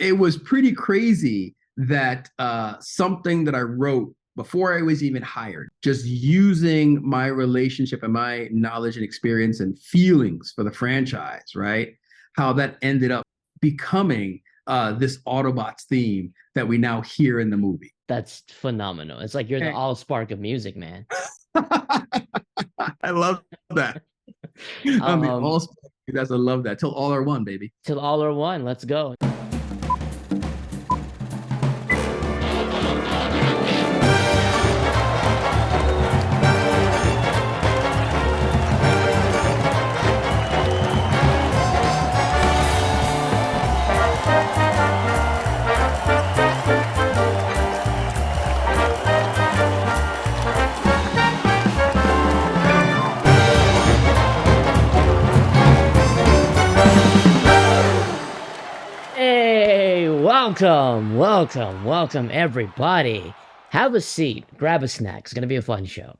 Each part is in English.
it was pretty crazy that something that I wrote before I was even hired, just using my relationship and my knowledge and experience and feelings for the franchise, right? How that ended up becoming this Autobots theme that we now hear in the movie. That's phenomenal. It's like you're the And all spark of music, man. I love that. I'm the Um, all. That's I love that. Till all are one, baby. till all are one. Let's go. Hey, welcome, everybody. Have a seat, grab a snack. It's going to be a fun show.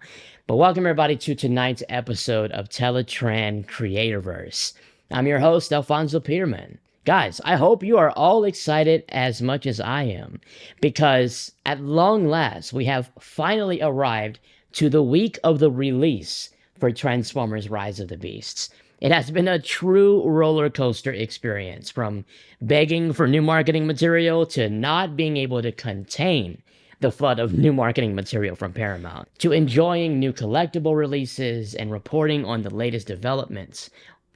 But welcome, everybody, to tonight's episode of Teletran Creatorverse. I'm your host, Alfonso Peterman. Guys, I hope you are all excited as much as I am, because at long last, we have finally arrived to the week of the release for Transformers Rise of the Beasts. It has been a true roller coaster experience, from begging for new marketing material to not being able to contain the flood of new marketing material from Paramount, to enjoying new collectible releases and reporting on the latest developments.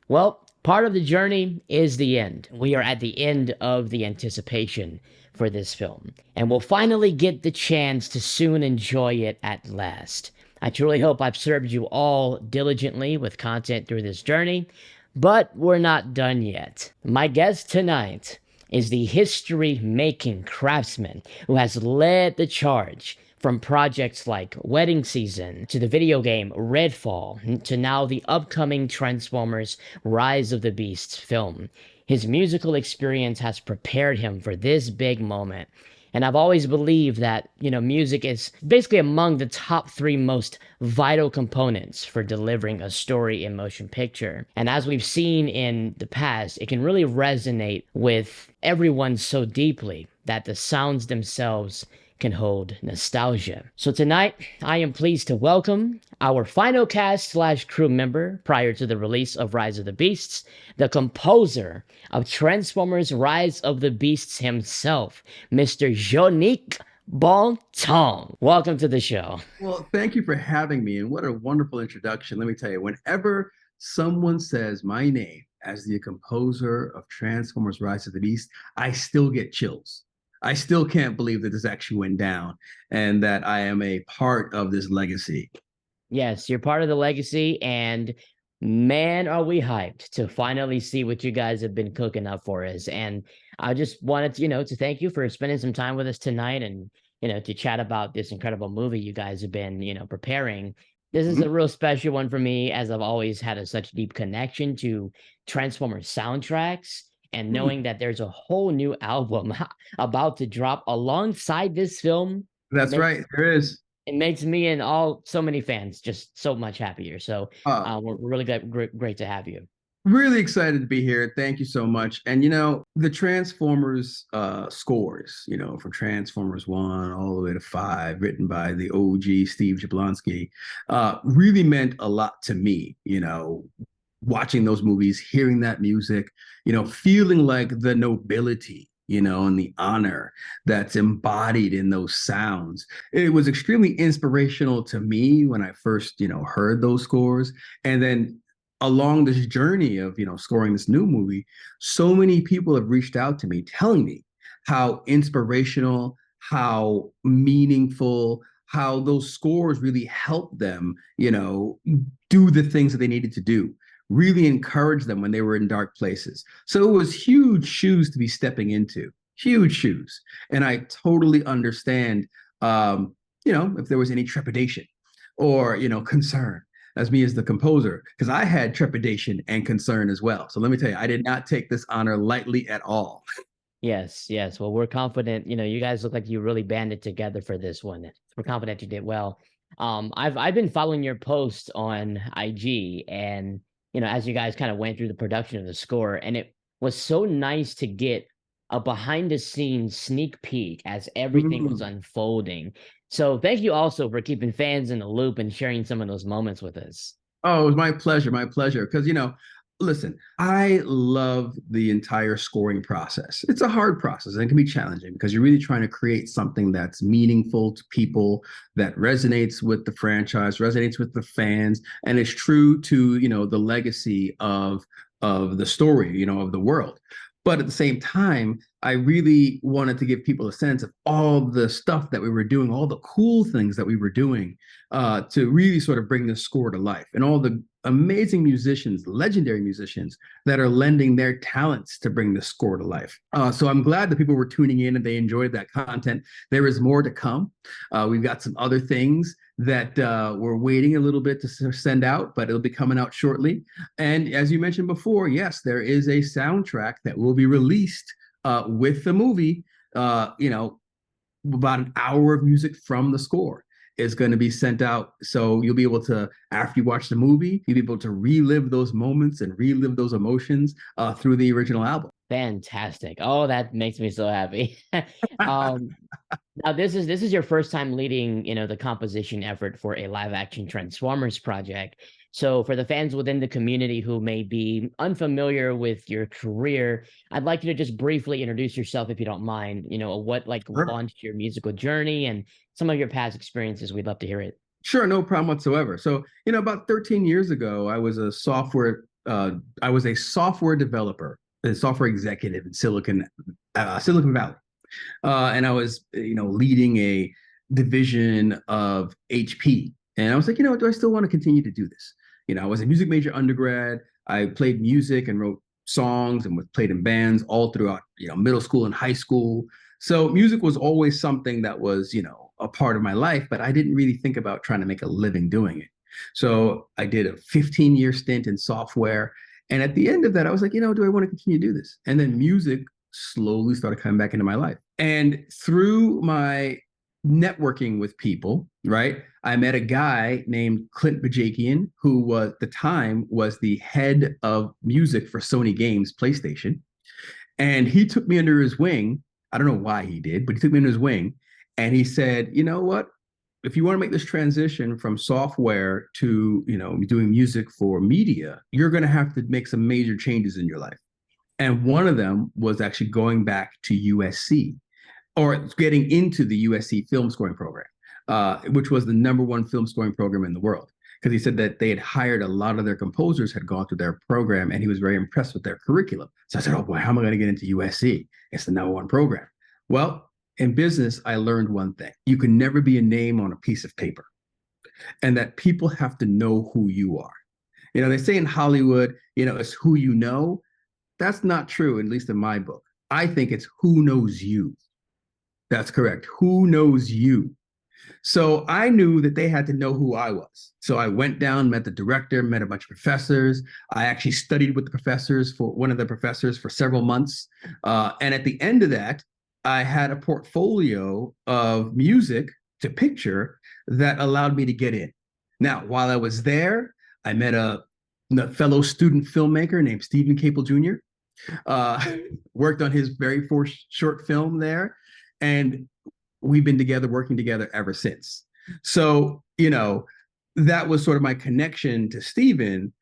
Well, part of the journey is the end. We are at the end of the anticipation for this film, and we'll finally get the chance to soon enjoy it at last. I truly hope I've served you all diligently with content through this journey, but we're not done yet. My guest tonight is the history-making craftsman who has led the charge from projects like Wedding Season to the video game Redfall to now the upcoming Transformers Rise of the Beasts film. His musical experience has prepared him for this big moment. And I've always believed that, music is basically among the top three most vital components for delivering a story in motion picture. And as we've seen in the past, it can really resonate with everyone so deeply that the sounds themselves can hold nostalgia. So tonight, I am pleased to welcome our final cast slash crew member prior to the release of Rise of the Beasts, the composer of Transformers Rise of the Beasts himself, Mr. JONGNIC BONTEMPS. Welcome to the show. Well, thank you for having me, and what a wonderful introduction. Let me tell you, whenever someone says my name as the composer of Transformers Rise of the Beast, I still get chills. I still can't believe that this actually went down and that I am a part of this legacy. Yes, you're part of the legacy, and man, are we hyped to finally see what you guys have been cooking up for us. And I just wanted to, to thank you for spending some time with us tonight and, to chat about this incredible movie you guys have been, preparing. This is Mhm. a real special one for me, as I've always had such deep connection to Transformers soundtracks. And knowing that there's a whole new album about to drop alongside this film That's makes right. There is. it makes me and so many fans just so much happier. So Uh, we're really great to have you. really excited to be here. Thank you so much. And the Transformers scores, from Transformers 1 all the way to 5, written by the OG Steve Jablonsky, really meant a lot to me, watching those movies, hearing that music, feeling like the nobility, and the honor that's embodied in those sounds. It was extremely inspirational to me when I first, heard those scores. And then along this journey of, scoring this new movie, so many people have reached out to me telling me how inspirational, how meaningful, how those scores really helped them, do the things that they needed to do, really encourage them when they were in dark places. So it was huge shoes to be stepping into, huge shoes. And I totally understand, if there was any trepidation or, concern as me as the composer, because I had trepidation and concern as well. So let me tell you, I did not take this honor lightly at all. Yes, yes. Well, we're confident. You guys look like you really banded together for this one. We're confident you did well. I've been following your posts on IG, and as you guys kind of went through the production of the score, and it was so nice to get a behind the scenes sneak peek as everything was Mm. unfolding. So thank you also for keeping fans in the loop and sharing some of those moments with us. Oh, it was my pleasure, my pleasure. Because, listen, I love the entire scoring process. It's a hard process and it can be challenging because you're really trying to create something that's meaningful to people, that resonates with the franchise, resonates with the fans, and is true to, the legacy of the story, of the world. But at the same time, I really wanted to give people a sense of all the stuff that we were doing, all the cool things that we were doing, to really sort of bring the score to life, and all the amazing musicians, legendary musicians that are lending their talents to bring the score to life. So I'm glad that people were tuning in and they enjoyed that content. There is more to come. We've got some other things that we're waiting a little bit to send out, but it'll be coming out shortly. And as you mentioned before, yes, there is a soundtrack that will be released with the movie. About an hour of music from the score is going to be sent out. So you'll be able to, after you watch the movie, you'll be able to relive those moments and relive those emotions through the original album. Fantastic. Oh, that makes me so happy. um, Now this is your first time leading, the composition effort for a live action Transformers project. So for the fans within the community who may be unfamiliar with your career, I'd like you to just briefly introduce yourself if you don't mind, what like Sure. launched your musical journey and some of your past experiences. We'd love to hear it. Sure, no problem whatsoever. So, about 13 years ago, I was a software developer, a software executive in Silicon Valley. And I was, leading a division of HP. And I was like, do I still want to continue to do this? I was a music major undergrad. I played music and wrote songs and played in bands all throughout, middle school and high school. So music was always something that was, a part of my life, but I didn't really think about trying to make a living doing it. So I did a 15-year stint in software. And at the end of that, I was like, do I want to continue to do this? And then music slowly started coming back into my life. And through my networking with people, right, I met a guy named Clint Bajakian, who was at the time was the head of music for Sony Games PlayStation. And he took me under his wing. I don't know why he did, but he took me under his wing. And he said, you know what? If you want to make this transition from software to, doing music for media, you're going to have to make some major changes in your life. And one of them was actually going back to USC, or getting into the USC film scoring program, which was the #1 film scoring program in the world. Because he said that they had hired a lot of their composers, had gone through their program, and he was very impressed with their curriculum. So I said, oh boy, how am I going to get into USC? It's the #1 program. Well, in business, I learned one thing. You can never be a name on a piece of paper, and that people have to know who you are. They say in Hollywood, it's who you know. That's not true, at least in my book. I think it's who knows you. That's correct. Who knows you? So I knew that they had to know who I was. So I went down, met the director, met a bunch of professors. I actually studied with one of the professors for several months. And at the end of that, I had a portfolio of music to picture that allowed me to get in. Now, while I was there, I met a fellow student filmmaker named Stephen Capel Jr. Worked on his very first short film there, and we've been together, working together ever since. So, that was sort of my connection to Stephen.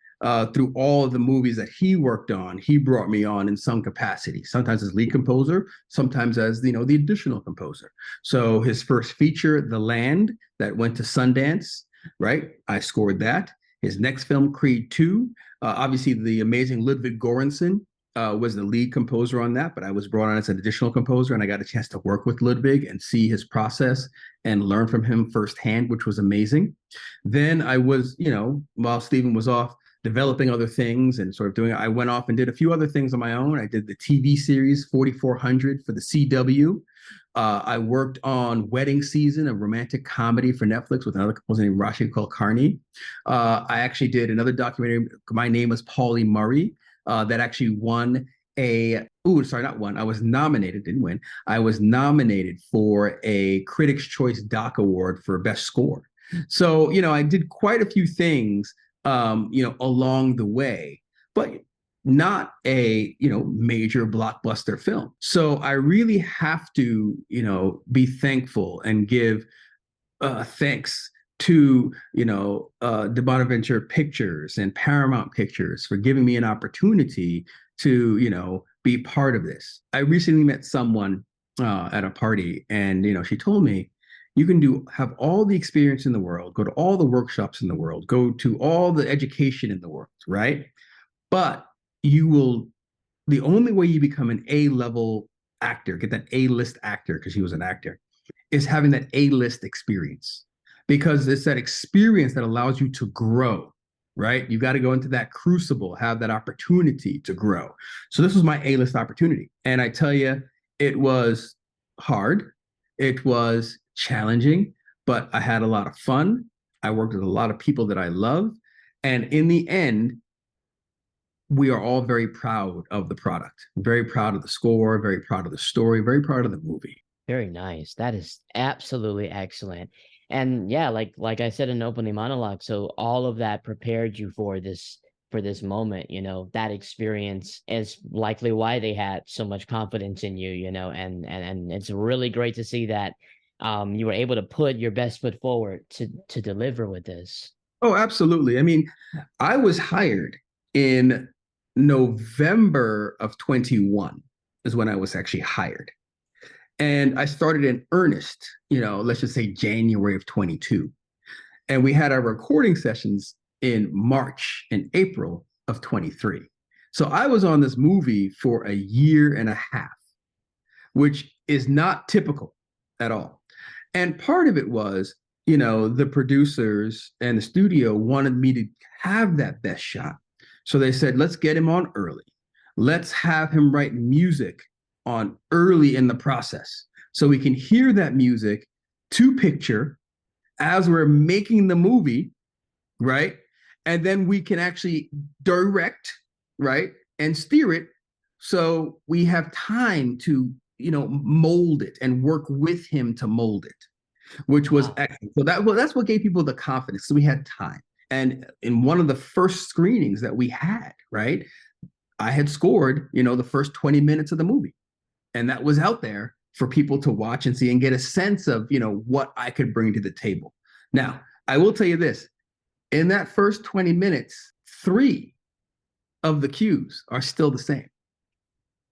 Through all of the movies that he worked on, he brought me on in some capacity, sometimes as lead composer, sometimes as, the additional composer. So his first feature, The Land, that went to Sundance, right? I scored that. His next film, Creed 2, obviously the amazing Ludwig Göransson was the lead composer on that, but I was brought on as an additional composer, and I got a chance to work with Ludwig and see his process and learn from him firsthand, which was amazing. Then I was, while Stephen was off developing other things and sort of doing it, I went off and did a few other things on my own. I did the TV series 4400 for the CW. I worked on Wedding Season, a romantic comedy for Netflix with another composer named Rashid Kulkarni. I actually did another documentary. My Name was Paulie Murray, that actually won not won. I was nominated, didn't win. I was nominated for a Critics' Choice Doc Award for Best Score. So, I did quite a few things, along the way. But not a, major blockbuster film. So I really have to, be thankful and give thanks to, the Bonaventure Pictures and Paramount Pictures for giving me an opportunity to, be part of this. I recently met someone at a party, and she told me, you can have all the experience in the world, go to all the workshops in the world, go to all the education in the world, right? But the only way you become an A-level actor, get that A-list actor, because he was an actor, is having that A-list experience, because it's that experience that allows you to grow, right? You got to go into that crucible, have that opportunity to grow. So this was my A-list opportunity. And I tell you, it was hard. It was challenging, but I had a lot of fun. I worked with a lot of people that I love. And in the end, we are all very proud of the product, very proud of the score, very proud of the story, very proud of the movie. Very nice. That is absolutely excellent. And yeah, like I said in the opening monologue, so all of that prepared you for this moment, that experience is likely why they had so much confidence in you, and it's really great to see that you were able to put your best foot forward to deliver with this. Oh, absolutely. I mean, I was hired in November of 21 is when I was actually hired. And I started in earnest, let's just say January of 22. And we had our recording sessions in March and April of 23. So I was on this movie for a year and a half, which is not typical at all. And part of it was, the producers and the studio wanted me to have that best shot. So they said, let's get him on early. Let's have him write music on early in the process, so we can hear that music to picture as we're making the movie, right? And then we can actually direct, right? And steer it, so we have time to, mold it and work with him to mold it, which was excellent. So that's what gave people the confidence. So we had time. And in one of the first screenings that we had, right, I had scored, the first 20 minutes of the movie. And that was out there for people to watch and see and get a sense of, what I could bring to the table. Now, I will tell you this. In that first 20 minutes, 3 of the cues are still the same.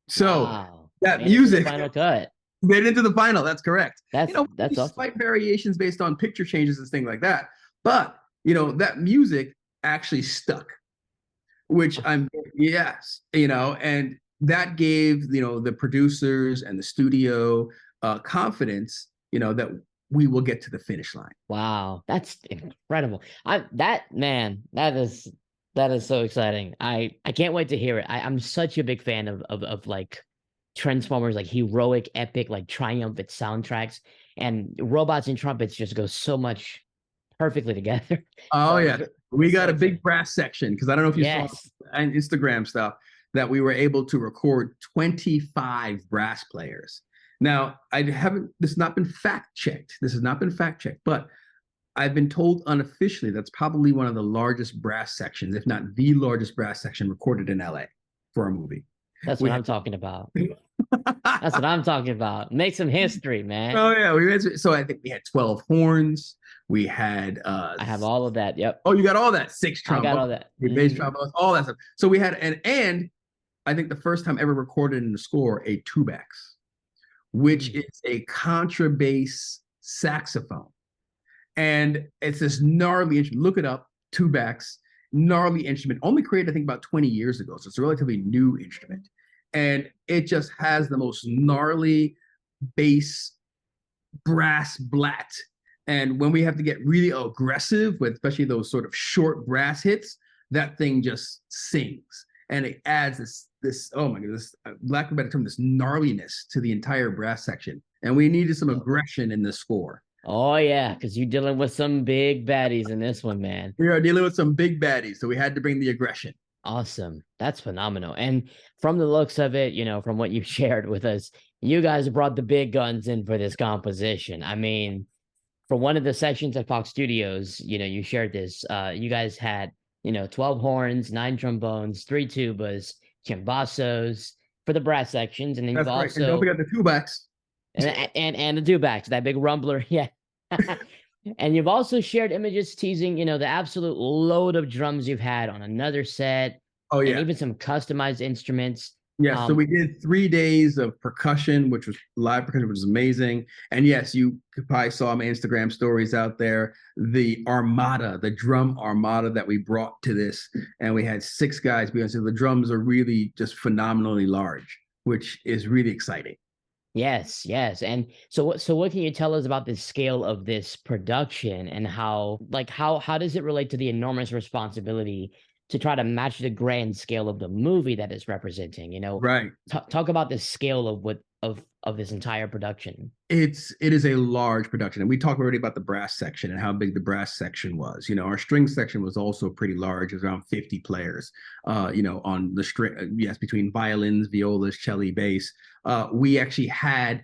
So that music final cut. Made it into the final. That's correct. That's awesome. Slight variations based on picture changes and things like that. But, that music actually stuck, which yes, and that gave, the producers and the studio confidence, that we will get to the finish line. Wow, that's incredible. That is so exciting. I can't wait to hear it. I'm such a big fan of like Transformers, like heroic, epic, like triumphant soundtracks, and robots and trumpets just go so much perfectly together. Oh yeah, we got a big brass section, because I don't know if you saw on Instagram stuff that we were able to record 25 brass players. Now, this has not been fact checked. But I've been told unofficially that's probably one of the largest brass sections, if not the largest brass section recorded in LA for a movie. That's what I'm talking about. That's what I'm talking about. Make some history, man. Oh yeah, so I think we had 12 horns. We had I have all of that. Yep. Oh, you got all that. 6 trombones. I got all that. Bass trombones, all that stuff. So we had and I think the first time ever recorded in the score, a tubax, which is a contrabass saxophone. And it's this gnarly instrument. Look it up, tubax, gnarly instrument, only created, I think, about 20 years ago. So it's a relatively new instrument. And it just has the most gnarly bass, brass blat. And when we have to get really aggressive with especially those sort of short brass hits, that thing just sings. And it adds this oh my goodness, lack of a better term, this gnarliness to the entire brass section. And we needed some aggression in the score. Oh yeah, because you're dealing with some big baddies in this one, man. We are dealing with some big baddies, so we had to bring the aggression. Awesome. That's phenomenal. And from the looks of it, from what you've shared with us, you guys brought the big guns in for this composition. I mean, for one of the sessions at Fox Studios, you shared this. You guys had, 12 horns, 9 trombones, 3 tubas, chimbassos for the brass sections, and then you've That's right. And don't also forget the tubas. and the dubacks, that big rumbler, yeah. And you've also shared images teasing, the absolute load of drums you've had on another set, Oh and yeah. even some customized instruments. Yes, so we did 3 days of percussion, which was live percussion, which was amazing. And yes, you probably saw my Instagram stories out there. The armada, the drum armada that we brought to this, and we had 6 guys. Because the drums are really just phenomenally large, which is really exciting. Yes, yes. And so what can you tell us about the scale of this production, and how does it relate to the enormous responsibility to try to match the grand scale of the movie that it's representing? Right. Talk about the scale of this entire production. It is a large production, and we talked already about the brass section and how big the brass section was. Our string section was also pretty large. It was around 50 players. On the string, yes, between violins, violas, cello, bass. We actually had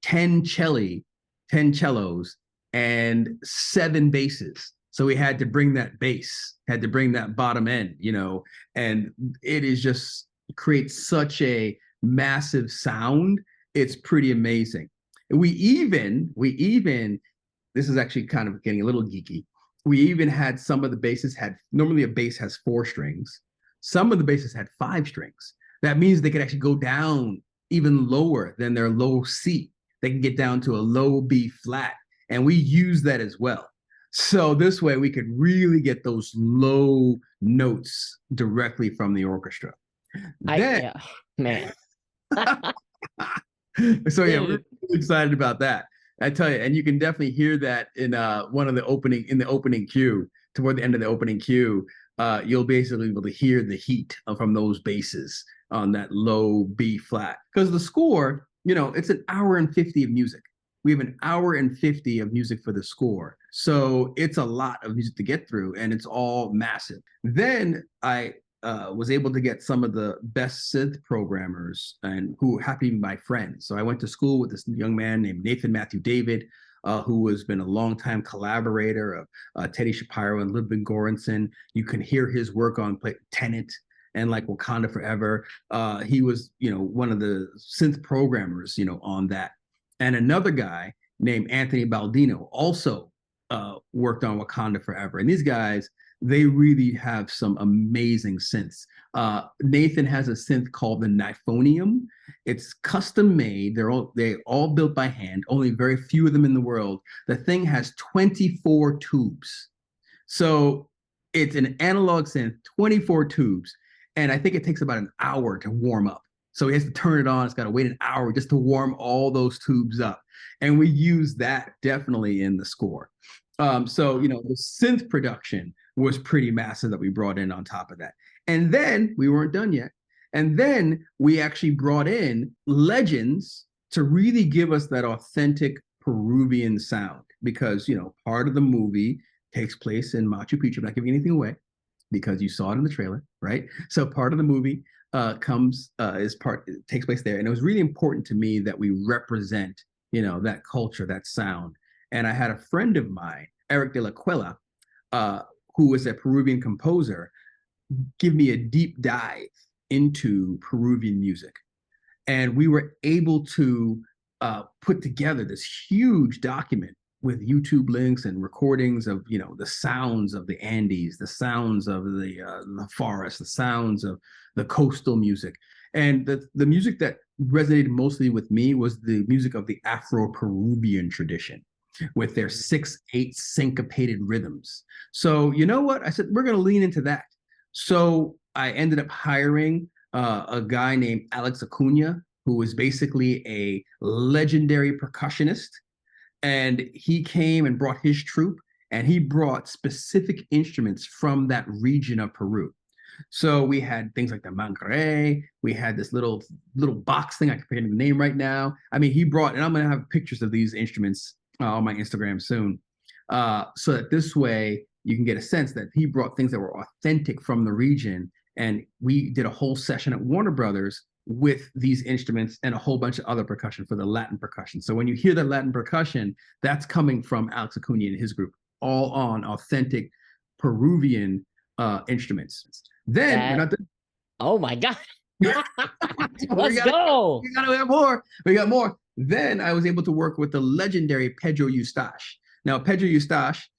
10 cellos, and 7 basses. So we had to bring that bass, had to bring that bottom end, and it is just creates such a massive sound. It's pretty amazing. We even this is actually kind of getting a little geeky. We even had some of the basses had normally a bass has 4 strings. Some of the basses had 5 strings. That means they could actually go down even lower than their low C. They can get down to a low B flat, and we use that as well. So this way we could really get those low notes directly from the orchestra. Then, Yeah, man. so yeah, we're Dude. really excited about that. I tell you, and you can definitely hear that in one of the opening cue. Toward the end of the opening cue, you'll basically be able to hear the heat from those basses on that low B flat. Because the score, it's an hour and 50 of music. We have an hour and 50 of music for the score. So it's a lot of music to get through, and it's all massive. Then I was able to get some of the best synth programmers and who happen to be my friends. So I went to school with this young man named Nathan Matthew David, who has been a longtime collaborator of Teddy Shapiro and Ludwig Göransson. You can hear his work on Tenet and like Wakanda Forever. He was, one of the synth programmers, on that. And another guy named Anthony Baldino also worked on Wakanda Forever. And these guys, they really have some amazing synths. Nathan has a synth called the Nifonium. It's custom made. They're all built by hand. Only very few of them in the world. The thing has 24 tubes. So it's an analog synth, 24 tubes. And I think it takes about an hour to warm up. So he has to turn it on. It's got to wait an hour just to warm all those tubes up. And we use that definitely in the score. So, the synth production was pretty massive that we brought in on top of that. And then we weren't done yet. And then we actually brought in legends to really give us that authentic Peruvian sound because, part of the movie takes place in Machu Picchu. I'm not giving anything away because you saw it in the trailer, right? So part of the movie takes place there. And it was really important to me that we represent, that culture, that sound. And I had a friend of mine, Eric de la Cuela, who was a Peruvian composer, give me a deep dive into Peruvian music. And we were able to put together this huge document with YouTube links and recordings of, the sounds of the Andes, the sounds of the forest, the sounds of the coastal music. And the music that resonated mostly with me was the music of the Afro-Peruvian tradition with their 6/8 syncopated rhythms. So you know what? I said, we're going to lean into that. So I ended up hiring a guy named Alex Acuna, who was basically a legendary percussionist. And he came and brought his troupe, and he brought specific instruments from that region of Peru. So we had things like the mangre. We had this little box thing. I can forget the name right now. I mean, he brought, and I'm going to have pictures of these instruments on my Instagram soon, so that this way you can get a sense that he brought things that were authentic from the region. And we did a whole session at Warner Brothers with these instruments and a whole bunch of other percussion for the Latin percussion. So when you hear the Latin percussion, that's coming from Alex Acuna and his group, all on authentic Peruvian instruments. Then we're not done. Oh my God. we Let's gotta, go. we gotta have more. We got more. Then I was able to work with the legendary Pedro Eustache. Now, Pedro Eustache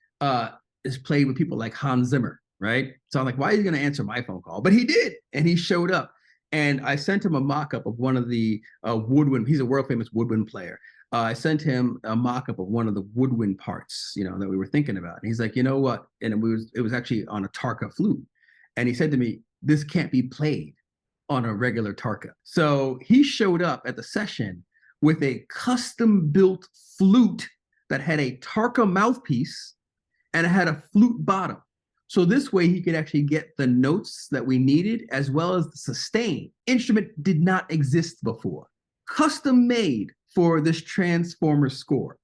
is played with people like Hans Zimmer, right? So I'm like, why are you going to answer my phone call? But he did, and he showed up. And I sent him a mock-up of one of the woodwind. He's a world famous woodwind player. I sent him a mock-up of one of the woodwind parts, that we were thinking about. And he's like, you know what? And it was actually on a Tarka flute. And he said to me, this can't be played on a regular Tarka. So he showed up at the session with a custom built flute that had a Tarka mouthpiece and it had a flute bottom. So this way he could actually get the notes that we needed as well as the sustain. Instrument did not exist before. Custom made for this Transformer score.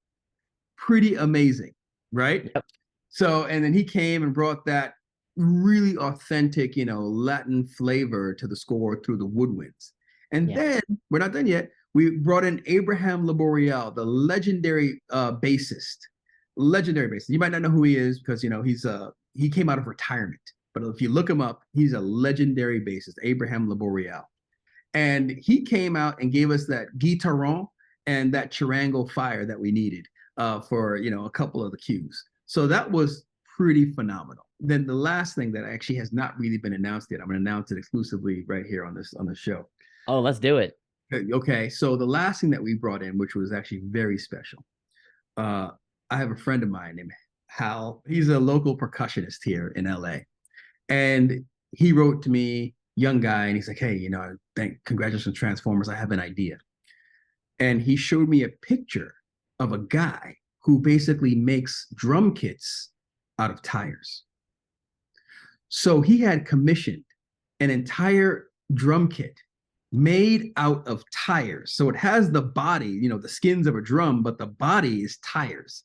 Pretty amazing, right? Yep. So, and then he came and brought that really authentic, Latin flavor to the score through the woodwinds. And then we're not done yet. We brought in Abraham Laboriel, the legendary bassist. Legendary bassist. You might not know who he is because he came out of retirement. But if you look him up, he's a legendary bassist, Abraham Laboriel. And he came out and gave us that guitaron and that charango fire that we needed for a couple of the cues. So that was pretty phenomenal. Then the last thing that actually has not really been announced yet, I'm going to announce it exclusively right here on this show. Oh, let's do it. Okay, so the last thing that we brought in, which was actually very special, I have a friend of mine named Hal. He's a local percussionist here in LA, and he wrote to me, young guy, and he's like, "Hey, congratulations, Transformers. I have an idea." And he showed me a picture of a guy who basically makes drum kits out of tires. So he had commissioned an entire drum kit made out of tires. So it has the body, the skins of a drum, but the body is tires.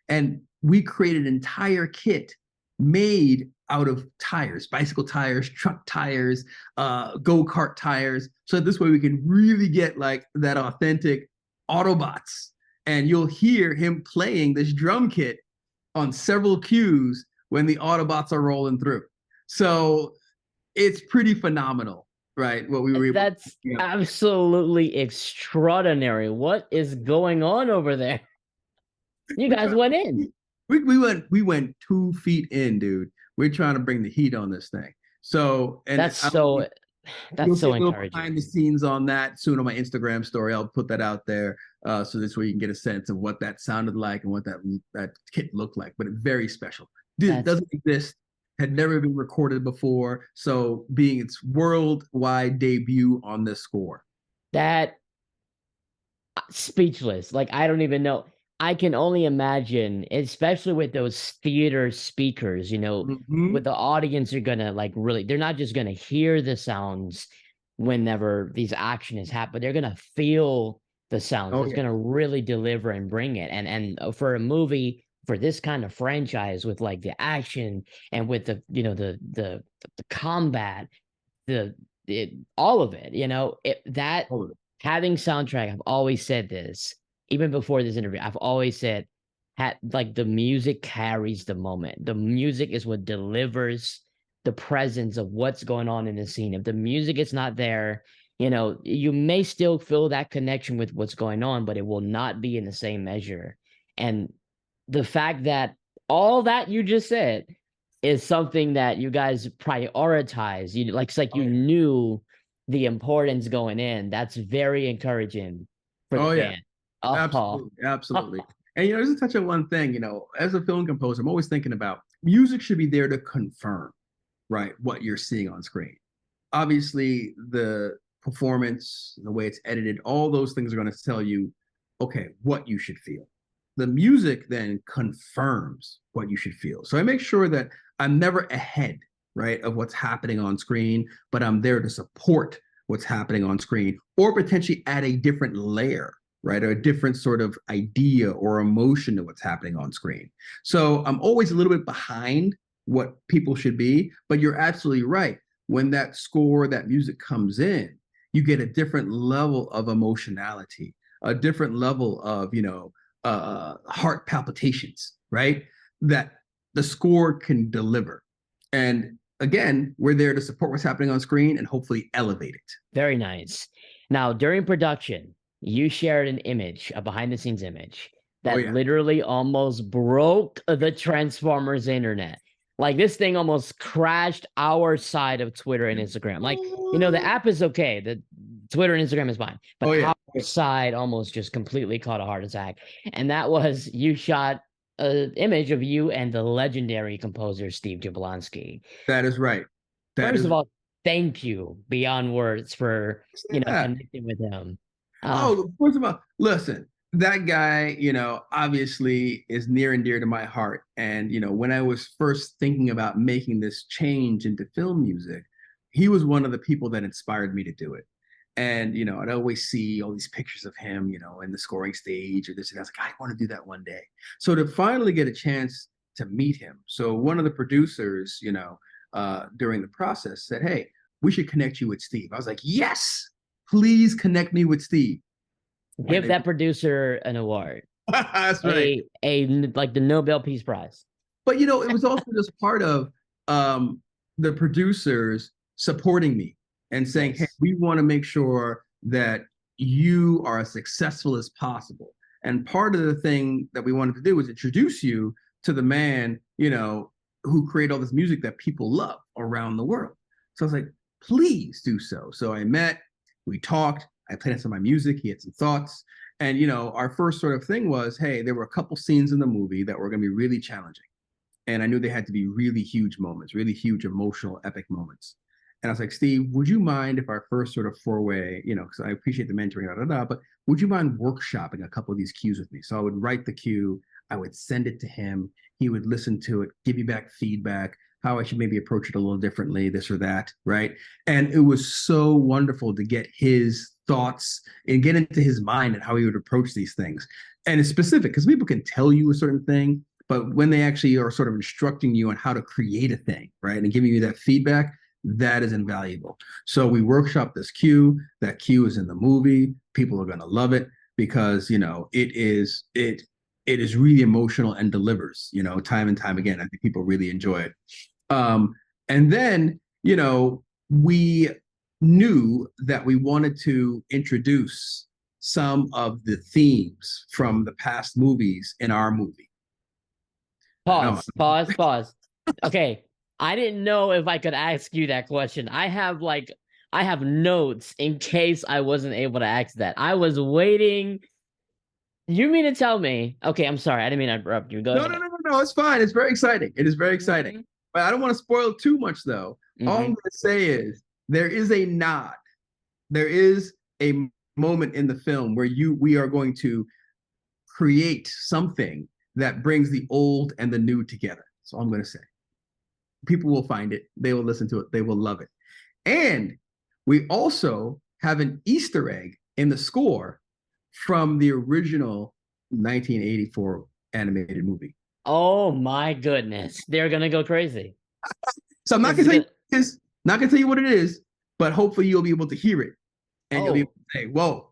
And we created an entire kit made out of tires, bicycle tires, truck tires, go-kart tires. So this way we can really get like that authentic Autobots. And you'll hear him playing this drum kit on several cues when the Autobots are rolling through. So it's pretty phenomenal, right? What we were able That's absolutely extraordinary. What is going on over there? You guys went in. We went 2 feet in, dude. We're trying to bring the heat on this thing. So and That's so encouraging. Behind the scenes on that soon on my Instagram story. I'll put that out there so this way you can get a sense of what that sounded like and what that kit looked like. But it's very special. Dude, it doesn't exist. Had never been recorded before. So being its worldwide debut on this score. That speechless. Like I don't even know. I can only imagine, especially with those theater speakers, with the audience are gonna like really, they're not just gonna hear the sounds whenever these action is happening, they're gonna feel the sounds. It's gonna really deliver and bring it. And for a movie for this kind of franchise with like the action and with the the combat, all of it, having soundtrack, I've always said this. Even before this interview, I've always said, like the music carries the moment. The music is what delivers the presence of what's going on in the scene. If the music is not there, you may still feel that connection with what's going on, but it will not be in the same measure. And the fact that all that you just said is something that you guys prioritize, it's like you knew the importance going in. That's very encouraging for the band. Oh. Absolutely. And just to touch on one thing, as a film composer, I'm always thinking about music should be there to confirm, right, what you're seeing on screen. Obviously, the performance, the way it's edited, all those things are going to tell you, okay, what you should feel. The music then confirms what you should feel. So I make sure that I'm never ahead, right, of what's happening on screen, but I'm there to support what's happening on screen or potentially add a different layer, right? Or a different sort of idea or emotion to what's happening on screen. So I'm always a little bit behind what people should be, but you're absolutely right. When that score, that music comes in, you get a different level of emotionality, a different level of, heart palpitations, right? That the score can deliver. And again, we're there to support what's happening on screen and hopefully elevate it. Very nice. Now, during production, you shared an image, a behind the scenes image that literally almost broke the Transformers internet. Like this thing almost crashed our side of Twitter and Instagram. Like, you know, the app is okay. The Twitter and Instagram is fine. But our side almost just completely caught a heart attack. And that was you shot an image of you and the legendary composer Steve Jablonsky. That is right. First of all, thank you beyond words for, you know, connecting with him. First of all, listen, that guy, you know, obviously is near and dear to my heart. And, you know, when I was first thinking about making this change into film music, he was one of the people that inspired me to do it. And, you know, I'd always see all these pictures of him, you know, in the scoring stage or this. And I was like, I want to do that one day. So to finally get a chance to meet him. So one of the producers, you know, during the process said, hey, we should connect you with Steve. I was like, yes, please connect me with Steve. Give that producer an award. That's right. A like the Nobel Peace Prize. But, you know, it was also just part of the producers supporting me and saying, hey, we want to make sure that you are as successful as possible. And part of the thing that we wanted to do was introduce you to the man, you know, who created all this music that people love around the world. So I was like, please do so. So I met, we talked, I played some of my music, he had some thoughts. And, you know, our first sort of thing was, hey, there were a couple scenes in the movie that were going to be really challenging. And I knew they had to be really huge moments, really huge emotional, epic moments. And I was like, Steve, would you mind if our first sort of foray, you know, because I appreciate the mentoring, but would you mind workshopping a couple of these cues with me? So I would write the cue, I would send it to him. He would listen to it, give me back feedback, how I should maybe approach it a little differently, this or that, right? And it was so wonderful to get his thoughts and get into his mind and how he would approach these things. And it's specific because people can tell you a certain thing, but when they actually are sort of instructing you on how to create a thing, right, and giving you that feedback, that is invaluable. So we workshopped this cue. That cue is in the movie. People are going to love it because, you know, it is really emotional and delivers, you know, time and time again. I think people really enjoy it. And then, you know, we knew that we wanted to introduce some of the themes from the past movies in our movie. Pause. Okay. I didn't know if I could ask you that question. I have notes in case I wasn't able to ask that. I was waiting. You mean to tell me? Okay, I'm sorry. I didn't mean to interrupt you. Go ahead. No. It's fine. It's very exciting. It is very exciting. But I don't want to spoil too much, though. All I'm going to say is there is a nod. There is a moment in the film where we are going to create something that brings the old and the new together. That's all I'm going to say. People will find it. They will listen to it. They will love it. And we also have an Easter egg in the score from the original 1984 animated movie. Oh my goodness. They're going to go crazy. So I'm not going to tell you what it is, not going to tell you what it is, but hopefully you'll be able to hear it and you'll be able to say, whoa,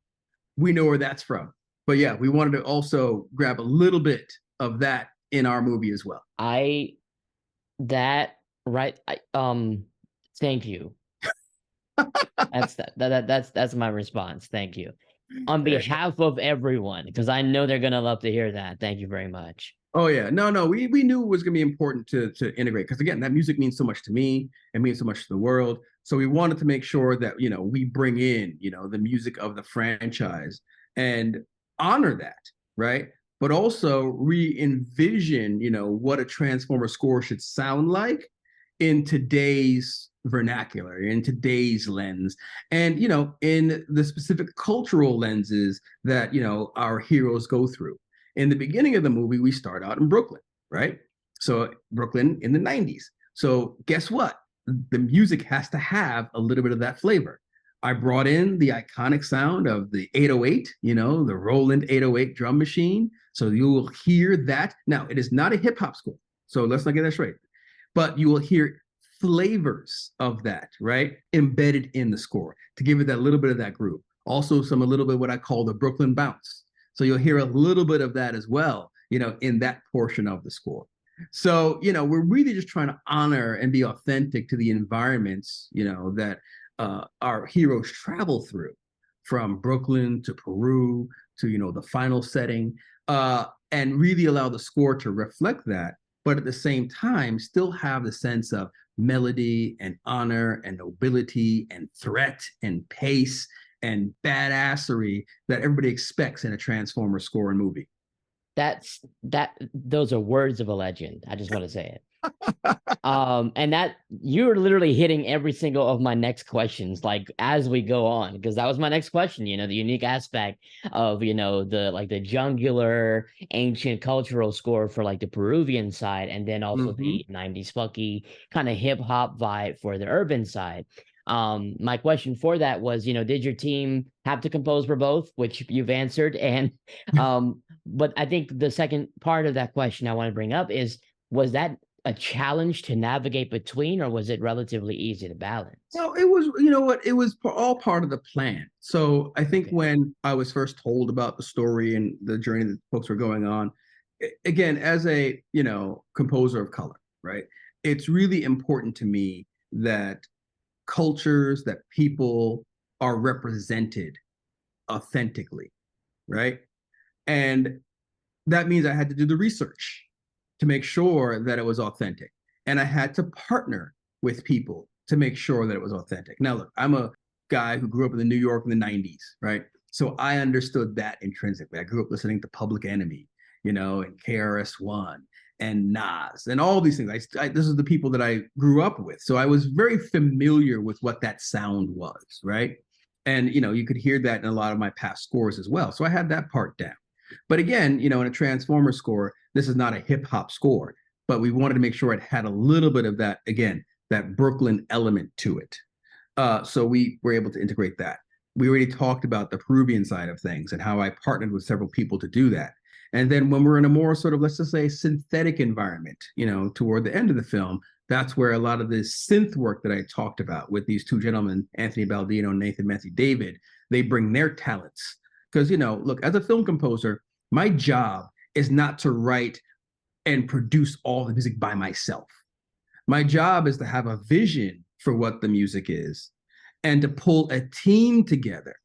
we know where that's from. But yeah, we wanted to also grab a little bit of that in our movie as well. Thank you. That's my response. Thank you. On behalf of everyone, because I know they're gonna love to hear that. Thank you very much. Oh yeah, no, we knew it was gonna be important to integrate because again, that music means so much to me. It means so much to the world. So we wanted to make sure that, you know, we bring in, you know, the music of the franchise and honor that, right? But also re-envision, you know, what a Transformer score should sound like in today's vernacular, in today's lens, and, you know, in the specific cultural lenses that, you know, our heroes go through. In the beginning of the movie, we start out in Brooklyn, right? So Brooklyn in the 90s. So guess what? The music has to have a little bit of that flavor. I brought in the iconic sound of the 808, you know, the Roland 808 drum machine. So you will hear that. Now, it is not a hip hop score. So let's not get that straight. But you will hear flavors of that, right? Embedded in the score to give it that little bit of that groove. Also, a little bit what I call the Brooklyn bounce. So you'll hear a little bit of that as well, you know, in that portion of the score. So, we're really just trying to honor and be authentic to the environments, that our heroes travel through, from Brooklyn to Peru to, the final setting, and really allow the score to reflect that. But at the same time, still have the sense of melody and honor and nobility and threat and pace and badassery that everybody expects in a Transformers score and movie. Those are words of a legend. I just want to say it. And that you're literally hitting every single of my next questions, like as we go on, because that was my next question, the unique aspect of, the jungular ancient cultural score for like the Peruvian side, and then also the 90s funky kind of hip hop vibe for the urban side. My question for that was, did your team have to compose for both, which you've answered? And but I think the second part of that question I want to bring up is, was that a challenge to navigate between, or was it relatively easy to balance? No, it was, it was all part of the plan. So I think when I was first told about the story and the journey that folks were going on, again, as a, composer of color, right? It's really important to me that cultures, that people are represented authentically, right? And that means I had to do the research to make sure that it was authentic. And I had to partner with people to make sure that it was authentic. Now, look, I'm a guy who grew up in New York in the 90s, right? So I understood that intrinsically. I grew up listening to Public Enemy, and KRS-One and Nas and all these things. This is the people that I grew up with. So I was very familiar with what that sound was, right? And, you could hear that in a lot of my past scores as well. So I had that part down. But again, in a Transformer score, this is not a hip hop score, but we wanted to make sure it had a little bit of that, again, that Brooklyn element to it. So we were able to integrate that. We already talked about the Peruvian side of things and how I partnered with several people to do that. And then when we're in a more sort of, let's just say, synthetic environment, toward the end of the film, that's where a lot of this synth work that I talked about with these two gentlemen, Anthony Baldino and Nathan Matthew David, they bring their talents. Because, look, as a film composer, my job is not to write and produce all the music by myself. My job is to have a vision for what the music is and to pull a team together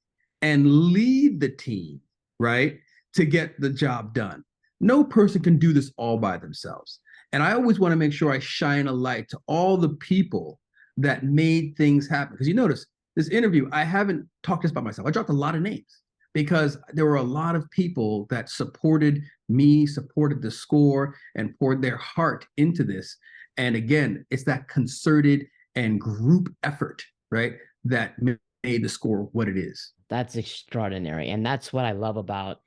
and lead the team, right, to get the job done. No person can do this all by themselves. And I always want to make sure I shine a light to all the people that made things happen. Because you notice this interview, I haven't talked just about myself. I dropped a lot of names because there were a lot of people that supported me, supported the score, and poured their heart into this. And again, it's that concerted and group effort, right, that made the score what it is. That's extraordinary. And that's what I love about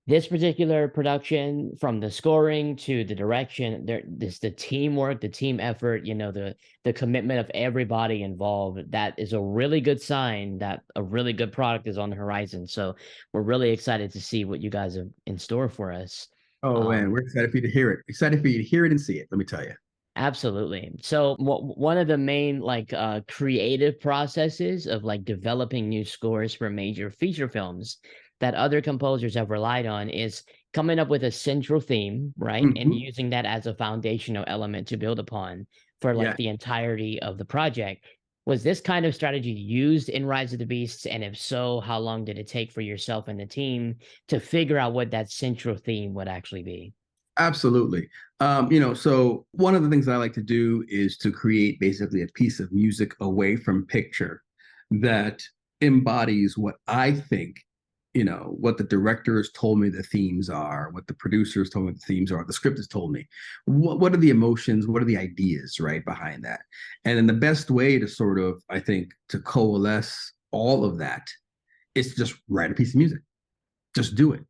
this particular production, from the scoring to the direction. The teamwork, the team effort, the commitment of everybody involved. That is a really good sign that a really good product is on the horizon. So we're really excited to see what you guys have in store for us. Oh man, we're excited for you to hear it. Excited for you to hear it and see it. Let me tell you. Absolutely. So one of the main creative processes of like developing new scores for major feature films that other composers have relied on is coming up with a central theme, right? And using that as a foundational element to build upon for like the entirety of the project. Was this kind of strategy used in Rise of the Beasts? And if so, how long did it take for yourself and the team to figure out what that central theme would actually be? Absolutely. So one of the things that I like to do is to create basically a piece of music away from picture that embodies what I think, what the directors told me the themes are, what the producers told me the themes are, the script has told me. What are the emotions? What are the ideas, right, behind that? And then the best way to sort of, I think, to coalesce all of that is to just write a piece of music. Just do it.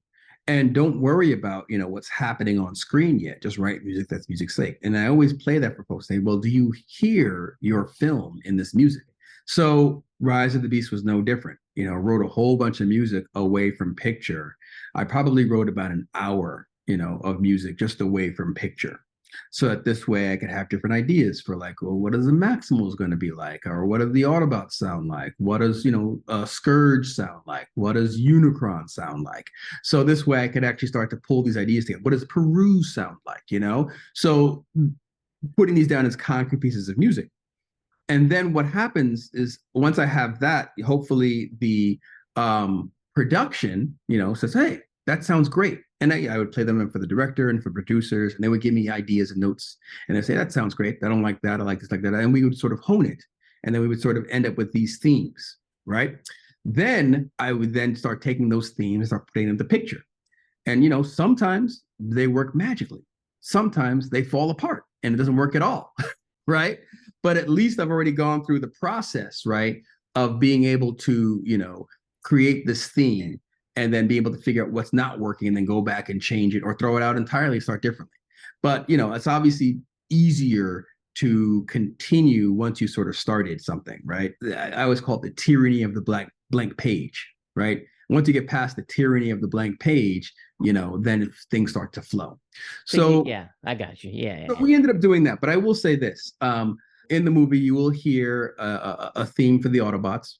And don't worry about, what's happening on screen yet. Just write music that's music's sake. And I always play that for folks. Say, well, do you hear your film in this music? So Rise of the Beast was no different. Wrote a whole bunch of music away from picture. I probably wrote about an hour, of music just away from picture. So that this way I could have different ideas for like, well, what is the Maximal going to be like? Or what do the Autobots sound like? What does, Scourge sound like? What does Unicron sound like? So this way I could actually start to pull these ideas together. What does Peru sound like? So putting these down as concrete pieces of music. And then what happens is once I have that, hopefully the production, says, hey, that sounds great. And I would play them for the director and for producers, and they would give me ideas and notes. And they say, that sounds great. I don't like that. I like this, like that. And we would sort of hone it. And then we would sort of end up with these themes, right? Then I would then start taking those themes and start putting them to picture. And, sometimes they work magically. Sometimes they fall apart and it doesn't work at all, right? But at least I've already gone through the process, right, of being able to, create this theme and then be able to figure out what's not working and then go back and change it or throw it out entirely, start differently. But, it's obviously easier to continue once you sort of started something, right? I always call it the tyranny of the blank page, right? Once you get past the tyranny of the blank page, then things start to flow. So yeah, I got you. Yeah. We ended up doing that. But I will say this. In the movie, you will hear a theme for the Autobots.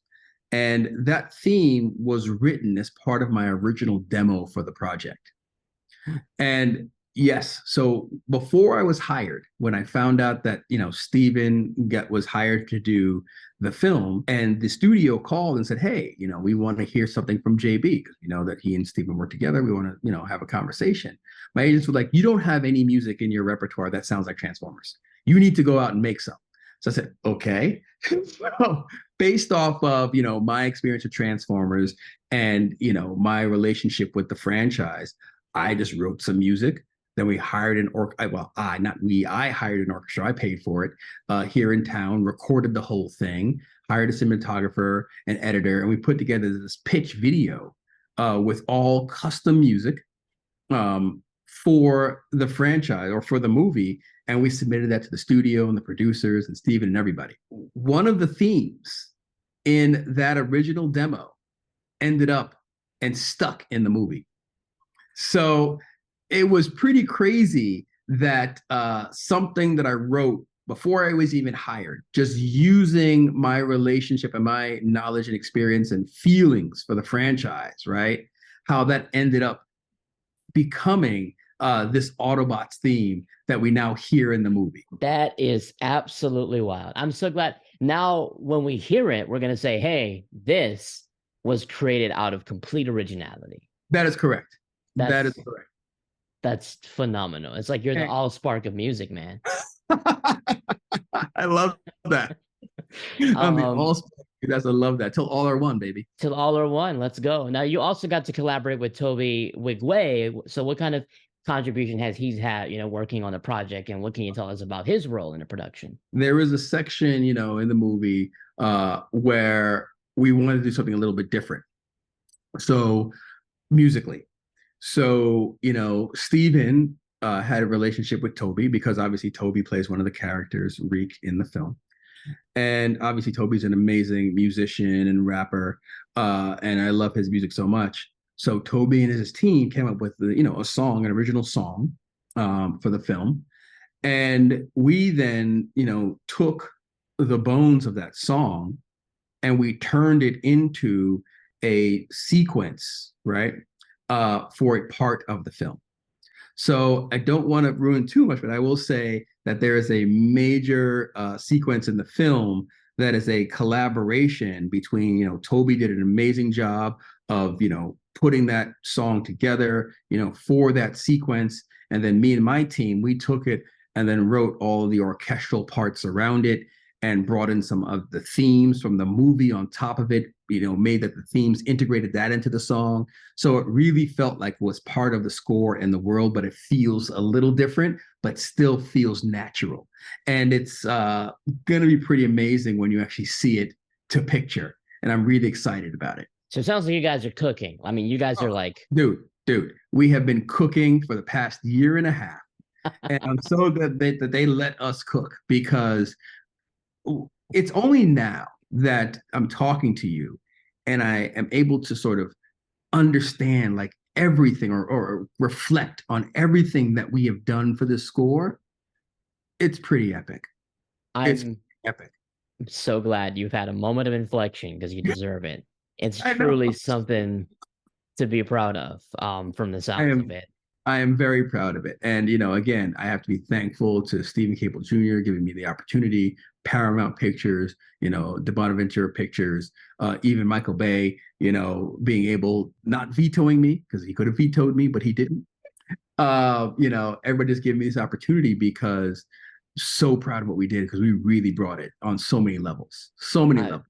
And that theme was written as part of my original demo for the project. And yes, so before I was hired, when I found out that, Steven was hired to do the film, and the studio called and said, hey, we want to hear something from JB because we know that he and Steven work together. We want to, have a conversation. My agents were like, you don't have any music in your repertoire that sounds like Transformers. You need to go out and make some. So I said, okay. So based off of, my experience with Transformers and, my relationship with the franchise, I just wrote some music. Then we hired an I hired an orchestra. I paid for it here in town, recorded the whole thing, hired a cinematographer, an editor, and we put together this pitch video with all custom music for the franchise or for the movie. And we submitted that to the studio and the producers and Steven and everybody. One of the themes in that original demo ended up and stuck in the movie. So it was pretty crazy that something that I wrote before I was even hired, just using my relationship and my knowledge and experience and feelings for the franchise, right? How that ended up becoming this Autobots theme that we now hear in the movie. That is absolutely wild. I'm so glad. Now, when we hear it, we're going to say, hey, this was created out of complete originality. That is correct. That is correct. That's phenomenal. It's like you're the all-spark of music, man. I love that. I'm the all-spark. I love that. Till all are one, baby. Till all are one. Let's go. Now, you also got to collaborate with Tobe Nwigwe. So what kind of contribution has he had, working on the project, and what can you tell us about his role in the production? There is a section, in the movie where we wanted to do something a little bit different. So musically. So, Steven had a relationship with Tobe because obviously Tobe plays one of the characters, Reek, in the film. And obviously Tobe's an amazing musician and rapper. And I love his music so much. So Tobe and his team came up with, a song, an original song for the film. And we then, took the bones of that song and we turned it into a sequence, right? For a part of the film. So I don't want to ruin too much, but I will say that there is a major sequence in the film that is a collaboration between, Tobe did an amazing job of, putting that song together, for that sequence. And then me and my team, we took it and then wrote all of the orchestral parts around it and brought in some of the themes from the movie on top of it, made that the themes integrated that into the song. So it really felt like it was part of the score and the world, but it feels a little different, but still feels natural. And it's going to be pretty amazing when you actually see it to picture. And I'm really excited about it. So it sounds like you guys are cooking. I mean, you guys are like... Dude, we have been cooking for the past year and a half. And I'm so glad that they let us cook, because it's only now that I'm talking to you and I am able to sort of understand like everything or reflect on everything that we have done for this score. it's pretty epic. It's I'm epic. so glad you've had a moment of inflection because you deserve it. It's I know. truly something to be proud of, from the I sounds of am it. I am very proud of it. And again, I have to be thankful to Stephen Cable Jr. giving me the opportunity, Paramount Pictures, De Bonaventura Pictures, even Michael Bay, being able, not vetoing me, because he could have vetoed me, but he didn't. Everybody just gave me this opportunity because so proud of what we did because we really brought it on so many levels. So many I'm levels.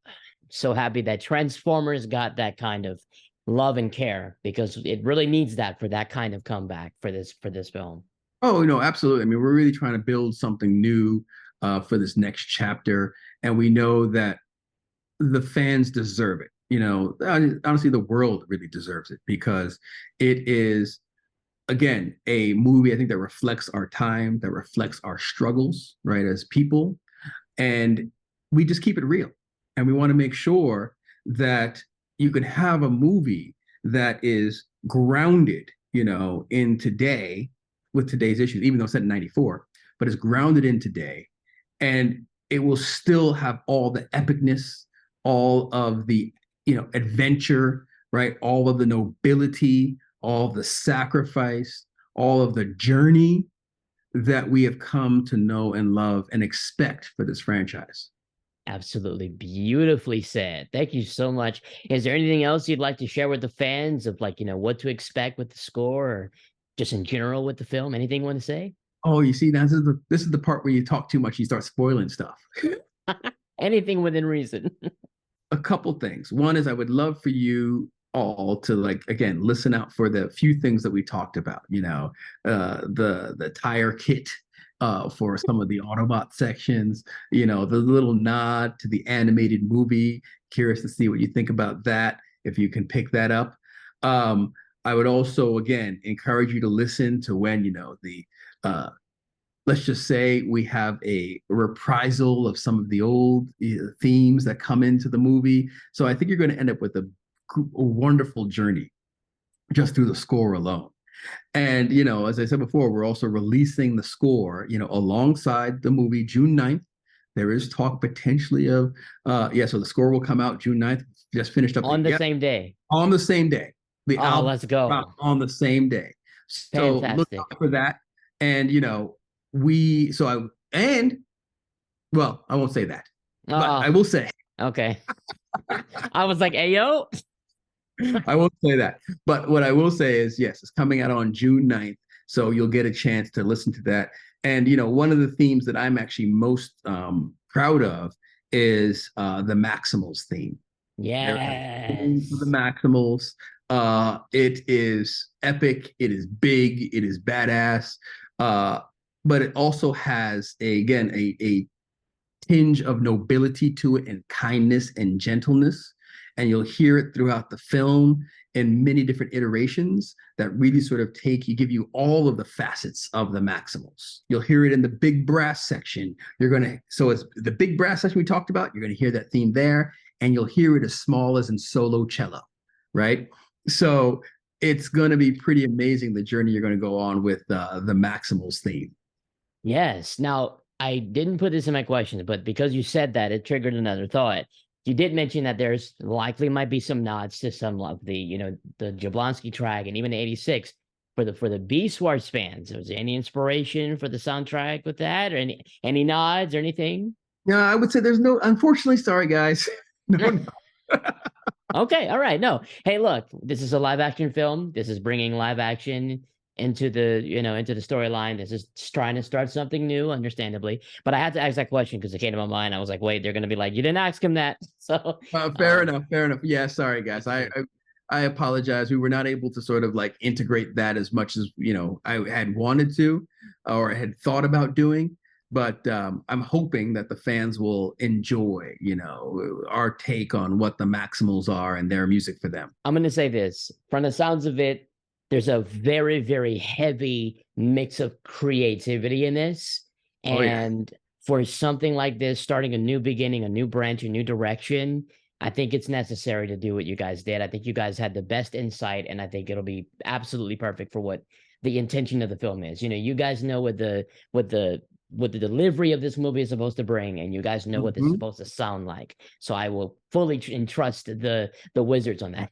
so happy that Transformers got that kind of love and care because it really needs that for that kind of comeback for this film. Oh, no, absolutely. I mean, we're really trying to build something new for this next chapter. And we know that the fans deserve it. Honestly, the world really deserves it because it is, again, a movie I think that reflects our time, that reflects our struggles, right, as people. And we just keep it real. And we want to make sure that you can have a movie that is grounded, in today with today's issues, even though it's set in 94, but it's grounded in today. And it will still have all the epicness, all of the, adventure, right? All of the nobility, all of the sacrifice, all of the journey that we have come to know and love and expect for this franchise. Absolutely beautifully said. Thank you so much. Is there anything else you'd like to share with the fans of like, what to expect with the score or just in general with the film? Anything you want to say? Oh, you see, this is the part where you talk too much, you start spoiling stuff. Anything within reason. A couple things. One is I would love for you all to, like, again, listen out for the few things that we talked about. The tire kit for some of the Autobot sections. The little nod to the animated movie. Curious to see what you think about that. If you can pick that up. I would also, again, encourage you to listen to when the let's just say we have a reprisal of some of the old themes that come into the movie. So I think you're going to end up with a wonderful journey just through the score alone. And, as I said before, we're also releasing the score, alongside the movie June 9th. There is talk potentially of, so the score will come out June 9th. Just finished up On the same day. on the same day. The Oh, album let's go. on the same day. So look Fantastic. out for that. And, and well, I won't say that, but I Oh, will say, okay. I was like, hey, yo. I won't say that. But what I will say is, yes, it's coming out on June 9th. So you'll get a chance to listen to that. And, one of the themes that I'm actually most proud of is the Maximals theme. The Yes. Maximals. It is epic. It is big. It is badass. But it also has a tinge of nobility to it and kindness and gentleness. And you'll hear it throughout the film in many different iterations that really sort of give you all of the facets of the Maximals. You'll hear it in the big brass section. So it's the big brass section we talked about, you're going to hear that theme there, and you'll hear it as small as in solo cello, right? So it's going to be pretty amazing, the journey you're going to go on with the Maximals theme. Yes. Now, I didn't put this in my questions, but because you said that, it triggered another thought. You did mention that there's likely might be some nods to some of the, the Jablonsky track and even the 86 for the Beast Wars fans. Was there any inspiration for the soundtrack with that or any nods or anything? Yeah, I would say there's no, unfortunately, sorry guys. No. Okay, all right. No. Hey, look, this is a live action film. This is bringing live action into the, into the storyline. This is trying to start something new, understandably. But I had to ask that question because it came to my mind. I was like, wait, they're going to be like, you didn't ask him that. So, Fair enough. Fair enough. Yeah, sorry guys. I apologize. We were not able to sort of like integrate that as much as I had wanted to, or had thought about doing. But I'm hoping that the fans will enjoy, our take on what the Maximals are and their music for them. I'm going to say this from the sounds of it, there's a very, very heavy mix of creativity in this. Oh yeah. And for something like this, starting a new beginning, a new branch, a new direction, I think it's necessary to do what you guys did. I think you guys had the best insight, and I think it'll be absolutely perfect for what the intention of the film is. You guys know what the what the delivery of this movie is supposed to bring, and you guys know what this is supposed to sound like. So I will fully entrust the wizards on that.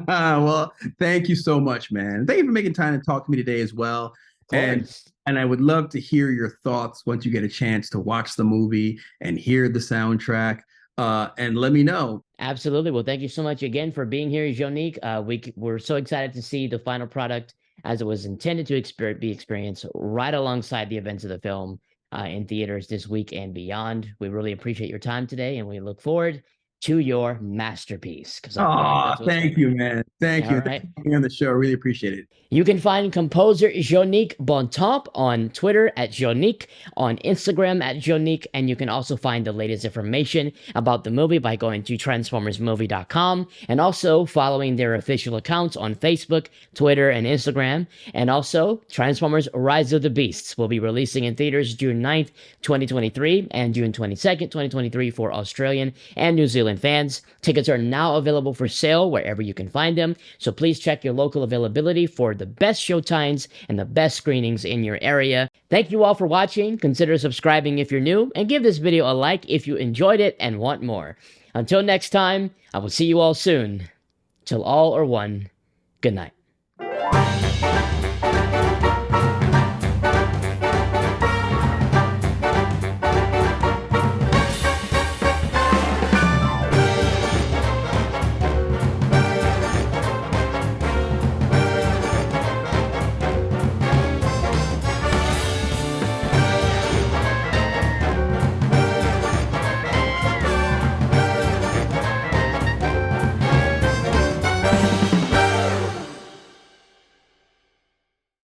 Well, thank you so much, man. Thank you for making time to talk to me today as well. Of course. And I would love to hear your thoughts once you get a chance to watch the movie and hear the soundtrack. And let me know. Absolutely. Well, thank you so much again for being here, JONGNIC. We're so excited to see the final product as it was intended to be experienced right alongside the events of the film in theaters this week and beyond. We really appreciate your time today, and we look forward to your masterpiece. Oh, thank you, man. Thank you. Right. Thank you for being on the show. I really appreciate it. You can find composer JONGNIC BONTEMPS on Twitter at JONGNIC, on Instagram at JONGNIC, and you can also find the latest information about the movie by going to transformersmovie.com and also following their official accounts on Facebook, Twitter, and Instagram. And also, Transformers Rise of the Beasts will be releasing in theaters June 9th, 2023, and June 22nd, 2023 for Australian and New Zealand fans. Tickets are now available for sale wherever you can find them, so please check your local availability for the best show times and the best screenings in your area. Thank you all for watching. Consider subscribing if you're new, and give this video a like if you enjoyed it and want more. Until next time, I will see you all soon. Till all are one, good night.